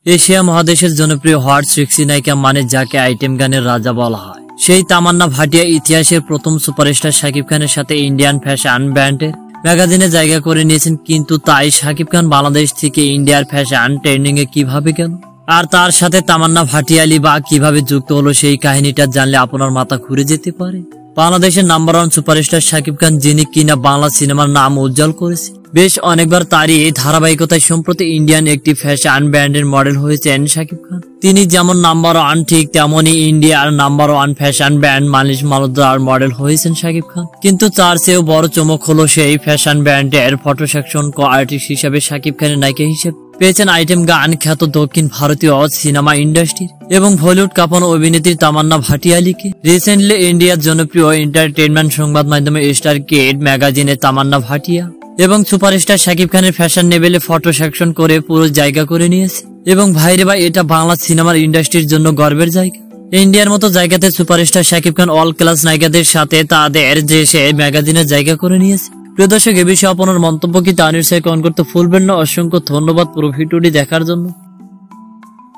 Asia মহাদেশের জনপ্রিয় hot sexy নায়িকা মানে যাকে আইটেম গানের রাজা বলা হয়, সেই তামান্না ভাটিয়া ইতিহাসের প্রথম সুপারস্টার শাকিব খানের সাথে ইন্ডিয়ান ফ্যাশন ব্র্যান্ডের ম্যাগাজিনে জায়গা করে নিয়েছেন। কিন্তু তাই শাকিব খান বাংলাদেশ থেকে ইন্ডিয়ার ফ্যাশন ট্রেন্ডিং এ কিভাবে গেল আর তার সাথে তামান্না ভাটিয়ালি বা কিভাবে যুক্ত হলো, সেই কাহিনীটা জানলে আপনার মাথা ঘুরে যেতে পারে। বাংলাদেশের নাম্বার 1 সুপারস্টার শাকিব খান, যিনি কিনা বাংলা সিনেমার নাম উজ্জ্বল করেছে বেশ অনেকবার, তারই এই ধারাবাহিকতায় সম্প্রতি ইন্ডিয়ান একটি ফ্যাশন ব্র্যান্ডের মডেল হয়েছেন শাকিব খান। তিনি যেমন নাম্বার 1 ঠিক তেমনই ইন্ডিয়ার নাম্বার 1 ফ্যাশন ব্র্যান্ড মানিশ মালহোত্রার মডেল হয়েছেন শাকিব খান। কিন্তু তার চেয়েও বড় চমক হলো সেই ফ্যাশন ব্র্যান্ডের ফটো সেকশন কো আর্টিস্ট হিসেবে শাকিব খানের নায়িকা হিসেবে পেয়েছেন আইটেম গান খ্যাত দক্ষিণ ভারতীয় সিনেমা ইন্ডাস্ট্রির এবং বলিউড কাঁপানো অভিনেত্রী তামান্না ভাটিয়ালিকে। রিসেন্টলি ইন্ডিয়ার জনপ্রিয় এন্টারটেইনমেন্ট সংবাদ মাধ্যমে স্টার কিড ম্যাগাজিনে তামান্না ভাটিয়া এবং সুপারস্টার শাকিব খানের ফ্যাশন লেভেলে ফটো সেকশন করে পুরো জায়গা করে নিয়েছে। এবং ভাইরে ভাই, এটা বাংলা সিনেমার ইন্ডাস্ট্রির জন্য গর্বের জায়গা। ইন্ডিয়ার মতো জায়গাতে superstar Shakib Khan all class নায়িকাদের সাথে তাদের দেশে ম্যাগাজিনের জায়গা করে নিয়েছে। প্রিয় দর্শক, এ বিষয়ে আপনার মন্তব্য কি তা নিশ্চয়ই কমেন্ট করতে ভুলবেন না। অসংখ্য ধন্যবাদ পুরো ভিডিওটি দেখার জন্য।